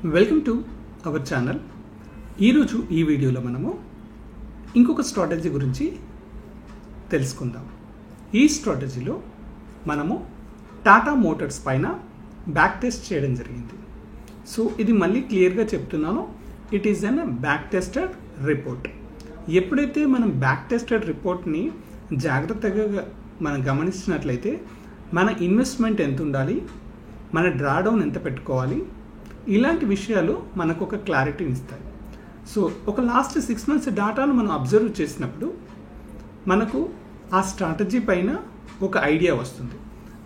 Welcome to our channel. ఈరోజు ఈ వీడియోలో మనము ఇంకొక స్ట్రాటజీ గురించి తెలుసుకుందాం. ఈ స్ట్రాటజీలో మనము టాటా మోటార్స్ పైన బ్యాక్ టెస్ట్ చేయడం జరిగింది. సో ఇది మళ్ళీ క్లియర్గా చెప్తున్నాను, it is an back tested report. ఎప్పుడైతే మనం బ్యాక్ టెస్టెడ్ రిపోర్ట్ని జాగ్రత్తగా మనం గమనించినట్లయితే మన ఇన్వెస్ట్మెంట్ ఎంత ఉండాలి, మన డ్రాడౌన్ ఎంత పెట్టుకోవాలి, ఇలాంటి విషయాలు మనకు ఒక క్లారిటీని ఇస్తాయి. సో ఒక లాస్ట్ 6 months డాటాను మనం అబ్జర్వ్ చేసినప్పుడు మనకు ఆ స్ట్రాటజీ పైన ఒక ఐడియా వస్తుంది.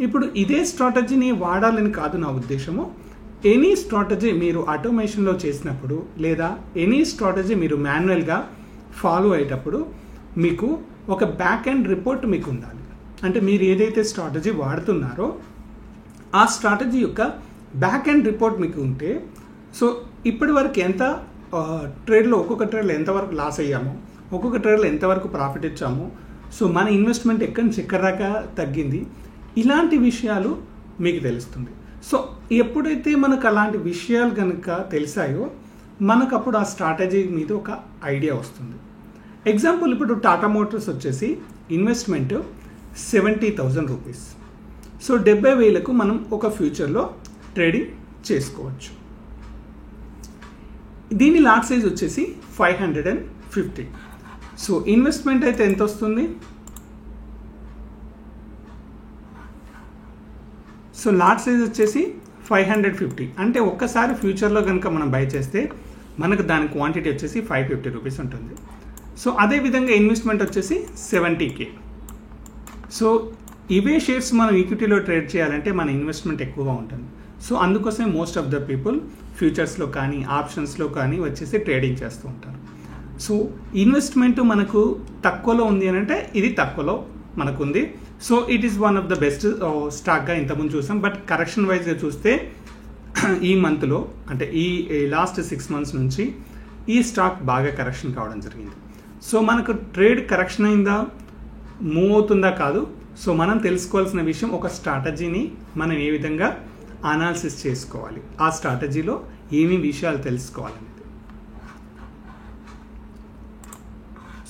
ఇప్పుడు ఇదే స్ట్రాటజీని వాడాలని కాదు నా ఉద్దేశము. ఎనీ స్ట్రాటజీ మీరు ఆటోమేషన్లో చేసినప్పుడు లేదా ఎనీ స్ట్రాటజీ మీరు మాన్యువల్గా ఫాలో అయ్యేటప్పుడు మీకు ఒక బ్యాక్ ఎండ్ రిపోర్ట్ మీకు ఉండాలి. అంటే మీరు ఏదైతే స్ట్రాటజీ వాడుతున్నారో ఆ స్ట్రాటజీ యొక్క బ్యాక్ ఎండ్ రిపోర్ట్ మీకు ఉంటే, సో ఇప్పటి వరకు ఎంత ట్రేడ్లో ఒక్కొక్క ట్రేడ్లో ఎంతవరకు లాస్ అయ్యామో, ఒక్కొక్క ట్రేడ్లో ఎంతవరకు ప్రాఫిట్ ఇచ్చామో, సో మన ఇన్వెస్ట్మెంట్ ఎక్కడి నుంచి ఎక్కడి దాకా తగ్గింది, ఇలాంటి విషయాలు మీకు తెలుస్తుంది. సో ఎప్పుడైతే మనకు అలాంటి విషయాలు కనుక తెలిసాయో మనకు అప్పుడు ఆ స్ట్రాటజీ మీద ఒక ఐడియా వస్తుంది. ఎగ్జాంపుల్, ఇప్పుడు టాటా మోటార్స్ వచ్చేసి ఇన్వెస్ట్మెంట్ 70,000 రూపీస్. సో 70,000కు మనం ఒక ఫ్యూచర్లో ట్రేడింగ్ చేసుకోవచ్చు. దీని లాట్ సైజ్ వచ్చేసి 550. సో ఇన్వెస్ట్మెంట్ అయితే ఎంత వస్తుంది? సో లాట్ సైజ్ వచ్చేసి 550. అంటే ఒక్కసారి ఫ్యూచర్లో కనుక మనం బై చేస్తే మనకు దాని క్వాంటిటీ వచ్చేసి 550 రూపీస్ ఉంటుంది. సో అదేవిధంగా ఇన్వెస్ట్మెంట్ వచ్చేసి 70K. సో ఇవే షేర్స్ మనం ఈక్విటీలో ట్రేడ్ చేయాలంటే మన ఇన్వెస్ట్మెంట్ ఎక్కువగా ఉంటుంది. సో అందుకోసమే మోస్ట్ ఆఫ్ ద పీపుల్ ఫ్యూచర్స్లో కానీ ఆప్షన్స్లో కానీ వచ్చేసి ట్రేడింగ్ చేస్తూ ఉంటారు. సో ఇన్వెస్ట్మెంట్ మనకు తక్కువలో ఉంది అని అంటే ఇది తక్కువలో మనకు ఉంది. So it is one of the best స్టాక్గా ఇంతకుముందు చూసాం. బట్ కరెక్షన్ వైజ్గా చూస్తే ఈ మంత్లో అంటే ఈ లాస్ట్ 6 months నుంచి ఈ స్టాక్ బాగా కరెక్షన్ కావడం జరిగింది. సో మనకు ట్రేడ్ కరెక్షన్ అయిందా, మూవ్ అవుతుందా కాదు. సో మనం తెలుసుకోవాల్సిన విషయం, ఒక స్ట్రాటజీని మనం ఏ విధంగా అనాలిసిస్ చేసుకోవాలి, ఆ స్ట్రాటజీలో ఏమేమి విషయాలు తెలుసుకోవాలనేది.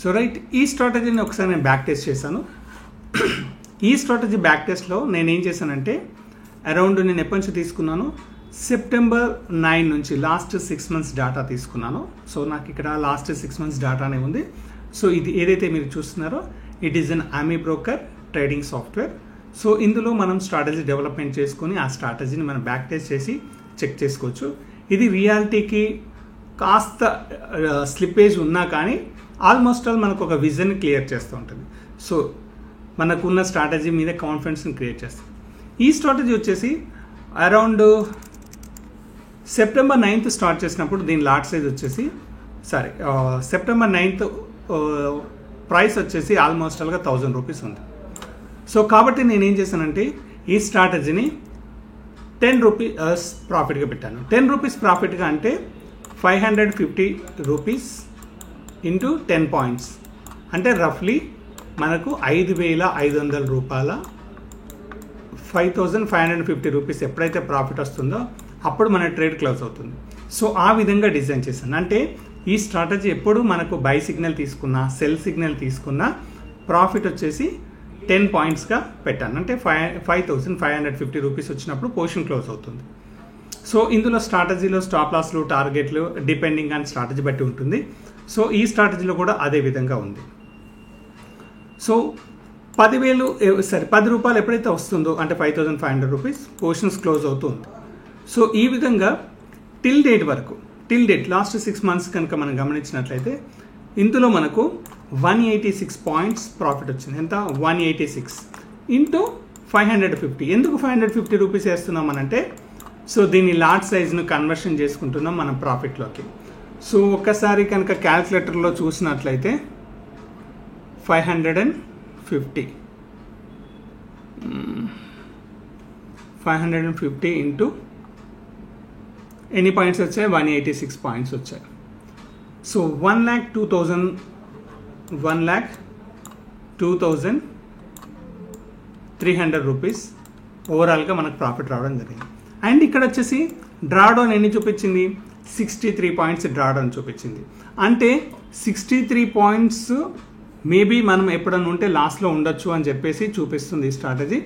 సో రైట్, ఈ స్ట్రాటజీని ఒకసారి నేను బ్యాక్ టెస్ట్ చేశాను. ఈ స్ట్రాటజీ బ్యాక్ టెస్ట్లో నేను ఏం చేశానంటే అరౌండ్ నేను ఎప్పటి నుంచి తీసుకున్నాను, September 9 నుంచి లాస్ట్ 6 months డాటా తీసుకున్నాను. సో నాకు ఇక్కడ లాస్ట్ 6 months డాటానే ఉంది. సో ఇది ఏదైతే మీరు చూస్తున్నారో it is an Amy broker trading software. So ఇందులో మనం స్ట్రాటజీ డెవలప్మెంట్ చేసుకొని ఆ స్ట్రాటజీని మనం బ్యాక్ టెస్ట్ చేసి చెక్ చేసుకోవచ్చు. ఇది రియాలిటీకి కాస్త స్లిప్పేజ్ ఉన్నా కానీ ఆల్మోస్ట్ ఆల్ మనకు ఒక విజన్ క్లియర్ చేస్తూ ఉంటుంది. సో మనకున్న స్ట్రాటజీ మీద కాన్ఫిడెన్స్ని క్రియేట్ చేస్తుంది. ఈ స్ట్రాటజీ వచ్చేసి అరౌండ్ September 9th స్టార్ట్ చేసినప్పుడు దీని లాట్ సైజ్ వచ్చేసి September 9th ప్రైస్ వచ్చేసి ఆల్మోస్ట్ ఆల్గా 1000 రూపీస్ ఉంది. సో కాబట్టి నేను ఏం చేశానంటే ఈ స్ట్రాటజీని 10 రూపీస్ ప్రాఫిట్గా పెట్టాను. 10 రూపీస్ ప్రాఫిట్గా అంటే 550 రూపీస్ ఇంటూ 10 పాయింట్స్ అంటే రఫ్లీ మనకు 5,500 రూపాయల 5,550 రూపీస్ ఎప్పుడైతే ప్రాఫిట్ వస్తుందో అప్పుడు మన ట్రేడ్ క్లోజ్ అవుతుంది. సో ఆ విధంగా డిజైన్ చేశాను. అంటే ఈ స్ట్రాటజీ ఎప్పుడు మనకు బై సిగ్నల్ తీసుకున్నా సెల్ సిగ్నల్ తీసుకున్నా ప్రాఫిట్ వచ్చేసి 10 పాయింట్స్గా పెట్టాను. అంటే 5,550 రూపీస్ వచ్చినప్పుడు పొజిషన్ క్లోజ్ అవుతుంది. సో ఇందులో స్ట్రాటజీలో స్టాప్ లాస్లు, టార్గెట్లు డిపెండింగ్ ఆన్ స్ట్రాటజీ బట్టి ఉంటుంది. సో ఈ స్ట్రాటజీలో కూడా అదే విధంగా ఉంది. సో 10 రూపాయలు ఎప్పుడైతే వస్తుందో అంటే 5,500 రూపీస్ పొజిషన్స్ క్లోజ్ అవుతుంది. సో ఈ విధంగా టిల్ డేట్ లాస్ట్ 6 months కనుక మనం గమనించినట్లయితే ఇందులో మనకు 186 పాయింట్స్ ప్రాఫిట్ వచ్చింది. ఎంత? 186 ఇంటూ 550. ఎందుకు 550 రూపీస్ వేస్తున్నాం అనంటే, సో దీన్ని లాట్ సైజ్ను కన్వర్షన్ చేసుకుంటున్నాం మనం ప్రాఫిట్లోకి. సో ఒక్కసారి కనుక క్యాల్కులేటర్లో చూసినట్లయితే 550 ఇంటూ ఎన్ని పాయింట్స్ వచ్చాయి? 186 పాయింట్స్ వచ్చాయి. సో 1,02,300 రూపీస్ ఓవరాల్గా మనకు ప్రాఫిట్ రావడం జరిగింది. అండ్ ఇక్కడ వచ్చేసి డ్రాడౌన్ ఎన్ని చూపించింది? 63 పాయింట్స్ డ్రాడౌన్ చూపించింది. అంటే 63 పాయింట్స్ మేబీ మనం ఎప్పుడన్నా ఉంటే లాస్ట్లో ఉండొచ్చు అని చెప్పేసి చూపిస్తుంది ఈ స్ట్రాటజీ.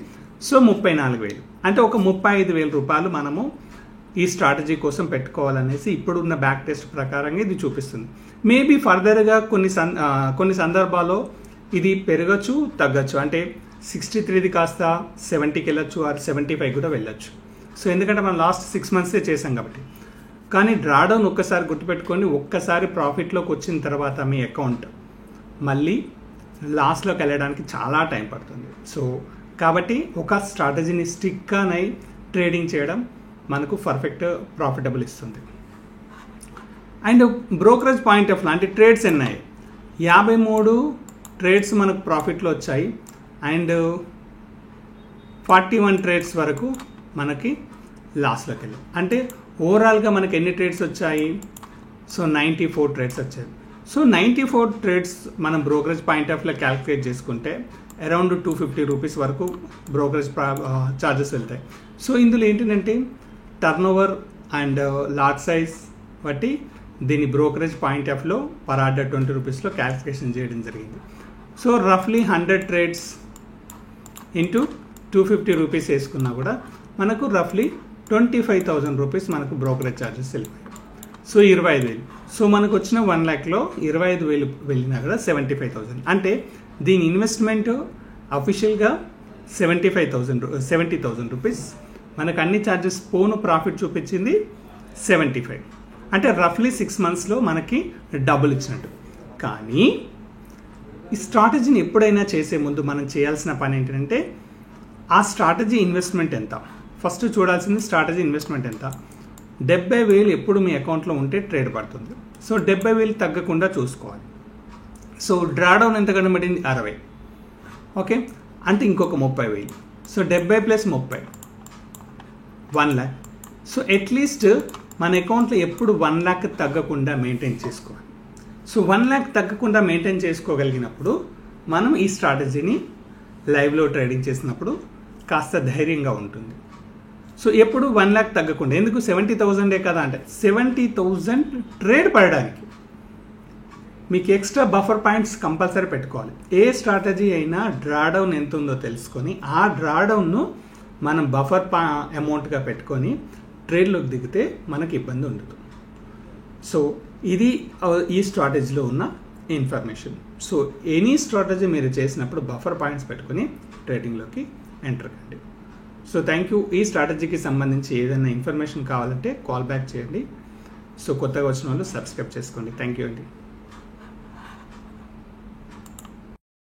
సో 34,000 అంటే ఒక 35,000 రూపాయలు మనము ఈ స్ట్రాటజీ కోసం పెట్టుకోవాలనేసి ఇప్పుడున్న బ్యాక్ టెస్ట్ ప్రకారంగా ఇది చూపిస్తుంది. మేబీ ఫర్దర్గా కొన్ని సందర్భాల్లో ఇది పెరగచ్చు, తగ్గచ్చు. అంటే 63ది కాస్త 70కి వెళ్ళొచ్చు, ఆర్ 75 కూడా వెళ్ళొచ్చు. సో ఎందుకంటే మనం లాస్ట్ 6 మంత్సే చేసాం కాబట్టి. కానీ డ్రాడౌన్ ఒక్కసారి గుర్తుపెట్టుకోండి, ఒక్కసారి ప్రాఫిట్లోకి వచ్చిన తర్వాత మీ అకౌంట్ మళ్ళీ లాస్లోకి వెళ్ళడానికి చాలా టైం పడుతుంది. సో కాబట్టి ఒక స్ట్రాటజీని స్టిక్గానై ట్రేడింగ్ చేయడం మనకు పర్ఫెక్ట్ ప్రాఫిటబుల్ ఇస్తుంది. అండ్ బ్రోకరేజ్ పాయింట్ ఆఫ్ అంటే ట్రేడ్స్ ఎన్నాయి? 53 ట్రేడ్స్ మనకు ప్రాఫిట్లో వచ్చాయి. అండ్ 41 ట్రేడ్స్ వరకు మనకి లాస్లోకి వెళ్ళాయి. అంటే ఓవరాల్గా మనకి ఎన్ని ట్రేడ్స్ వచ్చాయి? సో 94 ట్రేడ్స్ వచ్చాయి. సో 94 ట్రేడ్స్ మనం బ్రోకరేజ్ పాయింట్ ఆఫ్ క్యాలిక్యులేట్ చేసుకుంటే అరౌండ్ 250 రూపీస్ వరకు బ్రోకరేజ్ ఛార్జెస్ వెళ్తాయి. సో ఇందులో ఏంటంటే turn over and lot size బట్టి దీని బ్రోకరేజ్ పాయింట్ ఆఫ్లో పర్ ఆర్డర్ 20 రూపీస్లో క్యాల్కులేషన్ చేయడం జరిగింది. సో రఫ్లీ 100 ట్రేడ్స్ ఇంటూ 250 రూపీస్ వేసుకున్నా కూడా మనకు రఫ్లీ 25,000 రూపీస్ మనకు బ్రోకరేజ్ ఛార్జెస్ వెళ్ళిపోయాయి. సో 25,000. సో మనకు వచ్చిన 1 lakhలో 25,000 వెళ్ళినా కూడా 75,000. అంటే దీని ఇన్వెస్ట్మెంట్ అఫీషియల్గా 70,000 రూపీస్. మనకు అన్ని ఛార్జెస్ పోను ప్రాఫిట్ చూపించింది 75. అంటే రఫ్లీ 6 మంత్స్లో మనకి డబుల్ ఇచ్చినట్టు. కానీ ఈ స్ట్రాటజీని ఎప్పుడైనా చేసే ముందు మనం చేయాల్సిన పని ఏంటంటే ఆ స్ట్రాటజీ ఇన్వెస్ట్మెంట్ ఎంత, ఫస్ట్ చూడాల్సింది స్ట్రాటజీ ఇన్వెస్ట్మెంట్ ఎంత. 70,000 ఎప్పుడు మీ అకౌంట్లో ఉంటే ట్రేడ్ పడుతుంది. సో 70,000 తగ్గకుండా చూసుకోవాలి. సో డ్రాడౌన్ ఎంత కనబడింది? 60. ఓకే, అంటే ఇంకొక 30,000. So 70 + 30 1 lakh. సో అట్లీస్ట్ మన అకౌంట్లో ఎప్పుడు 1 lakh తగ్గకుండా మెయింటైన్ చేసుకోవాలి. సో 1 lakh తగ్గకుండా మెయింటైన్ చేసుకోగలిగినప్పుడు మనం ఈ స్ట్రాటజీని లైవ్లో ట్రేడింగ్ చేసినప్పుడు కాస్త ధైర్యంగా ఉంటుంది. సో ఎప్పుడు 1 lakh తగ్గకుండా, ఎందుకు 70,000 కదా అంటే 70,000 ట్రేడ్ పడడానికి మీకు ఎక్స్ట్రా బఫర్ పాయింట్స్ కంపల్సరీ పెట్టుకోవాలి. ఏ స్ట్రాటజీ అయినా డ్రాడౌన్ ఎంత ఉందో తెలుసుకొని ఆ డ్రాడౌన్ను మనం బఫర్ అమౌంట్గా పెట్టుకొని ట్రేడ్లోకి దిగితే మనకి ఇబ్బంది ఉండదు. సో ఇది ఈ స్ట్రాటజీలో ఉన్న ఇన్ఫర్మేషన్. సో ఎనీ స్ట్రాటజీ మీరు చేసినప్పుడు బఫర్ పాయింట్స్ పెట్టుకొని ట్రేడింగ్లోకి ఎంటర్ కండి. So thank you. ఈ స్ట్రాటజీకి సంబంధించి ఏదైనా ఇన్ఫర్మేషన్ కావాలంటే కాల్ బ్యాక్ చేయండి. సో కొత్తగా వచ్చిన వాళ్ళు సబ్స్క్రైబ్ చేసుకోండి. థ్యాంక్ యూ అండి.